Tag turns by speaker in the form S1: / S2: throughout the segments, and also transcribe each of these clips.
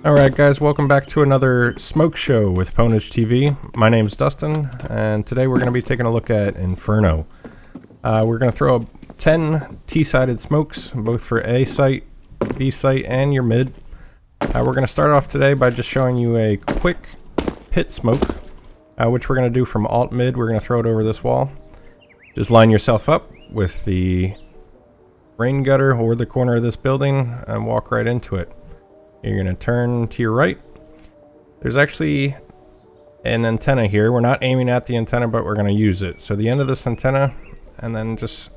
S1: Alright guys, welcome back to another smoke show with PwnageTV. My name's Dustin, and today we're going to be taking a look at Inferno. We're going to throw 10 T-sided smokes, both for A site, B site, and your mid. We're going to start off today by just showing you a quick pit smoke, which we're going to do from alt mid. We're going to throw it over this wall. Just line yourself up with the rain gutter or the corner of this building and walk right into it. You're going to turn to your right. There's actually an antenna here. We're not aiming at the antenna, but we're going to use it. So the end of this antenna, and then just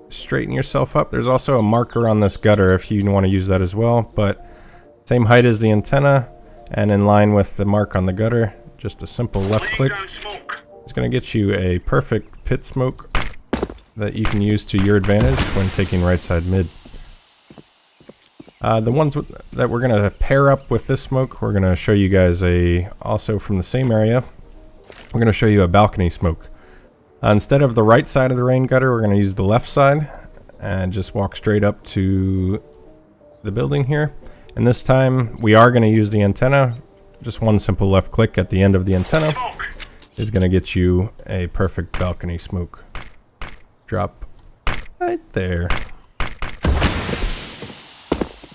S1: straighten yourself up. There's also a marker on this gutter if you want to use that as well, but same height as the antenna and in line with the mark on the gutter. Just a simple left click. It's going to get you a perfect pit smoke that you can use to your advantage when taking right side mid. The ones that we're going to pair up with this smoke, we're going to show you guys also from the same area, we're going to show you a balcony smoke. Instead of the right side of the rain gutter, we're going to use the left side and just walk straight up to the building here. And this time we are going to use the antenna. Just one simple left click at the end of the antenna is going to get you a perfect balcony smoke. Drop right there.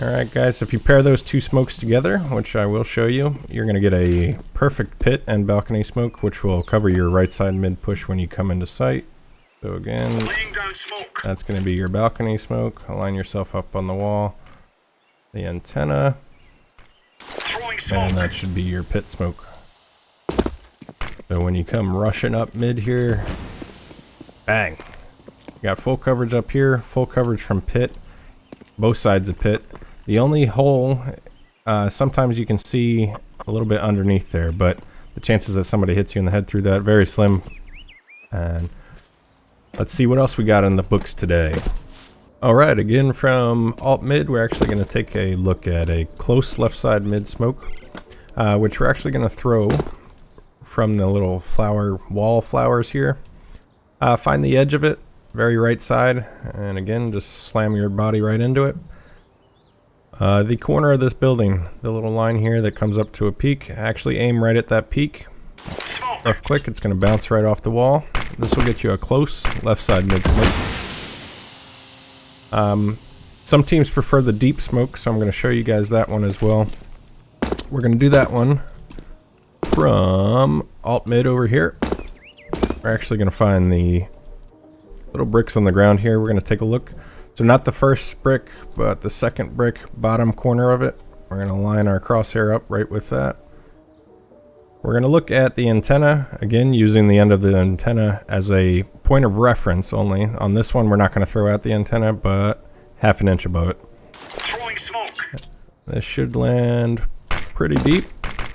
S1: Alright guys, if you pair those two smokes together, which I will show you, you're going to get a perfect pit and balcony smoke, which will cover your right side mid push when you come into sight. So again, that's going to be your balcony smoke. Align yourself up on the wall, the antenna, and that should be your pit smoke. So when you come rushing up mid here, bang! You got full coverage up here, full coverage from pit, both sides of pit. The only hole, sometimes you can see a little bit underneath there, but the chances that somebody hits you in the head through that, very slim. And let's see what else we got in the books today. Alright, again from alt mid, we're actually going to take a look at a close left side mid smoke, which we're actually going to throw from the little wall flowers here. Find the edge of it, very right side, and again, just slam your body right into it. The corner of this building, the little line here that comes up to a peak, actually aim right at that peak. Left click, it's going to bounce right off the wall. This will get you a close left side mid smoke. Some teams prefer the deep smoke, so I'm going to show you guys that one as well. We're going to do that one from alt mid over here. We're actually going to find the little bricks on the ground here. We're going to take a look. So not the first brick, but the second brick, bottom corner of it. We're going to line our crosshair up right with that. We're going to look at the antenna, again using the end of the antenna as a point of reference only. On this one we're not going to throw out the antenna, but half an inch above it.
S2: Throwing smoke.
S1: This should land pretty deep.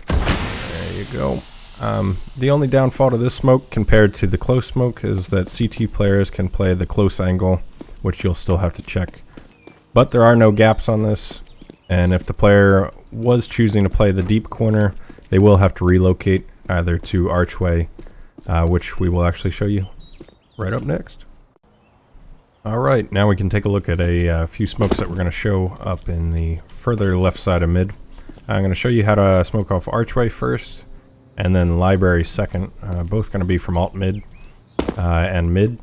S1: There you go. The only downfall to this smoke compared to the close smoke is that CT players can play the close angle, which you'll still have to check. But there are no gaps on this, and if the player was choosing to play the deep corner, they will have to relocate either to archway, which we will actually show you right up next. Alright, now we can take a look at a few smokes that we're going to show up in the further left side of mid. I'm going to show you how to smoke off archway first, and then library second, both going to be from alt mid and mid.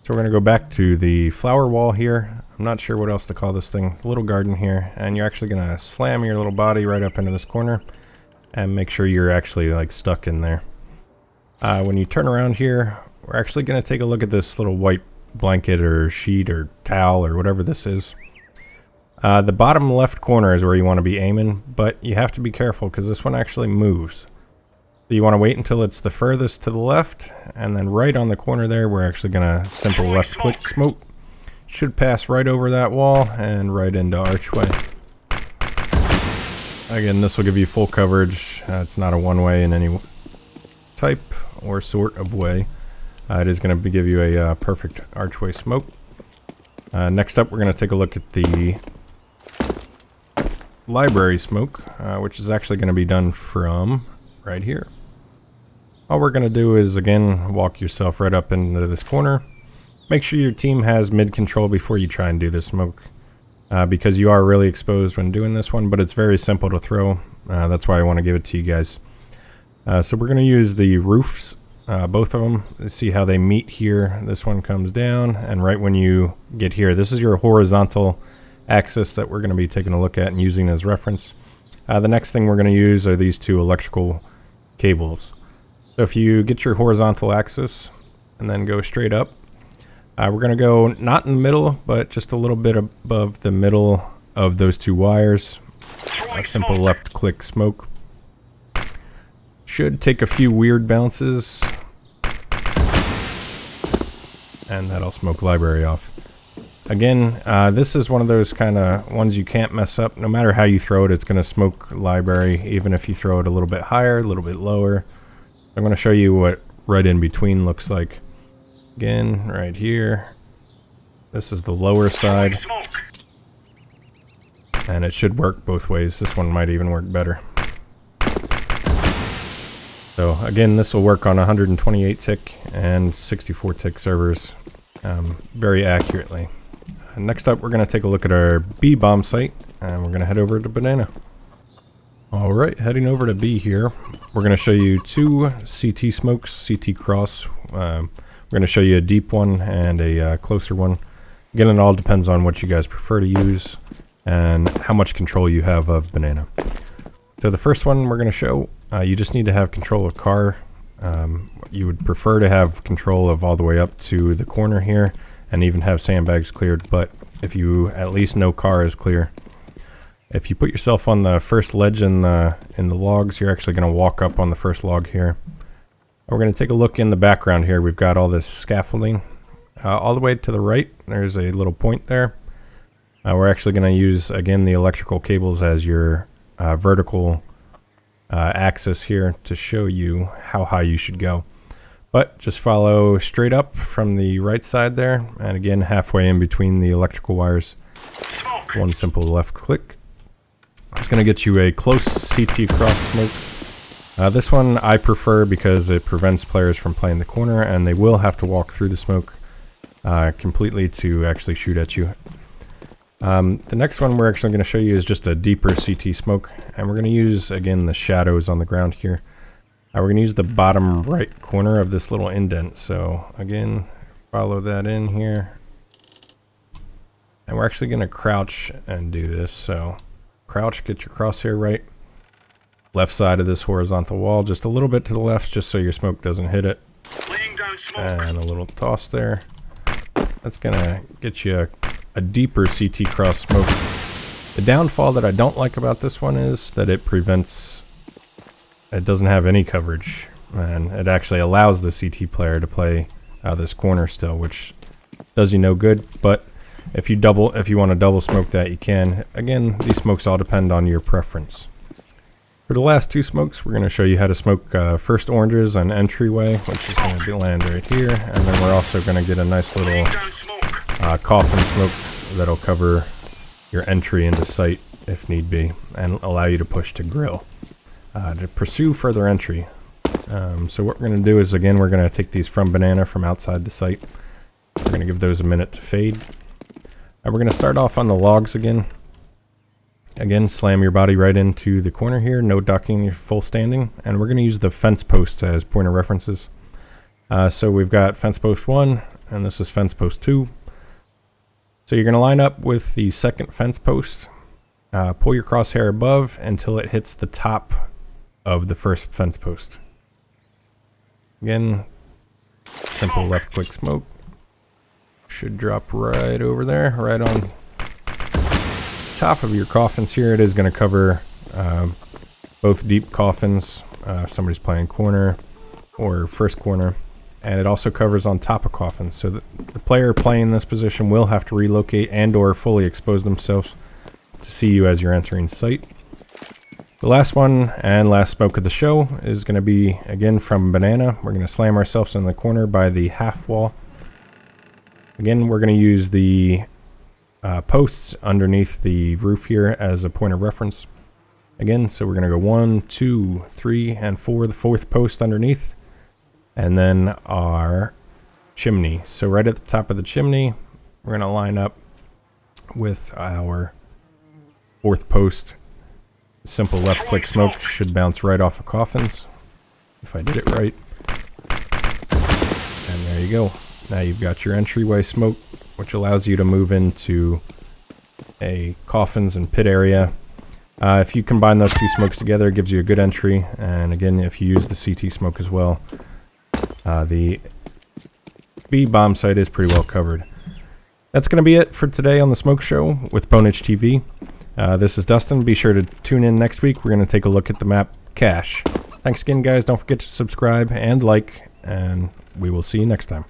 S1: So we're going to go back to the flower wall here. I'm not sure what else to call this thing. Little garden here. And you're actually going to slam your little body right up into this corner and make sure you're actually like stuck in there. When you turn around here, we're actually going to take a look at this little white blanket or sheet or towel or whatever this is. The bottom left corner is where you want to be aiming, but you have to be careful because this one actually moves. So you want to wait until it's the furthest to the left, and then right on the corner there, we're actually going to simple left click smoke. Should pass right over that wall and right into archway. Again, this will give you full coverage. It's not a one-way in any type or sort of way. It is going to give you a perfect archway smoke. Next up, we're going to take a look at the library smoke, which is actually going to be done from right here. All we're going to do is, again, walk yourself right up into this corner. Make sure your team has mid control before you try and do this smoke. because you are really exposed when doing this one, but it's very simple to throw. That's why I want to give it to you guys. So we're going to use the roofs, both of them. Let's see how they meet here. This one comes down, and right when you get here, this is your horizontal axis that we're going to be taking a look at and using as reference. The next thing we're going to use are these two electrical cables. So if you get your horizontal axis and then go straight up, we're going to go not in the middle, but just a little bit above the middle of those two wires. A simple left click smoke. Should take a few weird bounces. And that'll smoke library off. Again, this is one of those kind of ones you can't mess up. No matter how you throw it, it's going to smoke library, even if you throw it a little bit higher, a little bit lower. I'm going to show you what right in between looks like. Again, right here. This is the lower side. And it should work both ways. This one might even work better. So again, this will work on 128 tick and 64 tick servers very accurately. Next up, we're going to take a look at our B bomb site, and we're going to head over to Banana. Alright, heading over to B here, we're going to show you two CT smokes, CT cross. We're going to show you a deep one and a closer one. Again, it all depends on what you guys prefer to use and how much control you have of Banana. So the first one we're going to show, you just need to have control of car. You would prefer to have control of all the way up to the corner here and even have sandbags cleared, but if you at least know car is clear. If you put yourself on the first ledge in the logs, you're actually going to walk up on the first log here. We're going to take a look in the background here. We've got all this scaffolding. All the way to the right, there's a little point there. We're actually going to use, again, the electrical cables as your vertical axis here to show you how high you should go. But just follow straight up from the right side there, and again halfway in between the electrical wires. One simple left click. It's going to get you a close CT cross smoke. This one I prefer because it prevents players from playing the corner, and they will have to walk through the smoke completely to actually shoot at you. The next one we're actually going to show you is just a deeper CT smoke, and we're going to use, again, the shadows on the ground here. We're going to use the bottom right corner of this little indent. So again, follow that in here. And we're actually going to crouch and do this. So crouch, get your crosshair right. Left side of this horizontal wall, just a little bit to the left, just so your smoke doesn't hit it. And a little toss there. That's going to get you a deeper CT cross smoke. The downfall that I don't like about this one is that it doesn't have any coverage, and it actually allows the CT player to play this corner still, which does you no good. But if you want to double smoke that, you can. Again, these smokes all depend on your preference. For the last two smokes, we're going to show you how to smoke first oranges on entryway, which is going to land right here, and then we're also going to get a nice little coffin smoke that'll cover your entry into site if need be, and allow you to push to grill to pursue further entry. So what we're going to do is, again, we're going to take these from Banana from outside the site. We're going to give those a minute to fade. We're going to start off on the logs again. Again, slam your body right into the corner here, no ducking, you're full standing, and we're going to use the fence posts as point of references. So we've got fence post 1, and this is fence post 2. So you're going to line up with the second fence post, pull your crosshair above until it hits the top of the first fence post. Again, simple left click smoke. Should drop right over there, right on top of your coffins here. It is going to cover both deep coffins if somebody's playing corner or first corner, and it also covers on top of coffins, so that the player playing this position will have to relocate and or fully expose themselves to see you as you're entering site. The last one and last smoke of the show is going to be, again, from Banana. We're going to slam ourselves in the corner by the half wall. Again, we're going to use the posts underneath the roof here as a point of reference. Again, so we're going to go 1, 2, 3, and 4, the fourth post underneath. And then our chimney. So right at the top of the chimney, we're going to line up with our fourth post. Simple left click smoke should bounce right off of coffins, if I did it right. And there you go. Now you've got your entryway smoke, which allows you to move into a coffins and pit area. If you combine those two smokes together, it gives you a good entry. And again, if you use the CT smoke as well, the B bomb site is pretty well covered. That's going to be it for today on the Smoke Show with PwnageTV. This is Dustin. Be sure to tune in next week. We're going to take a look at the map Cache. Thanks again, guys. Don't forget to subscribe and like, and we will see you next time.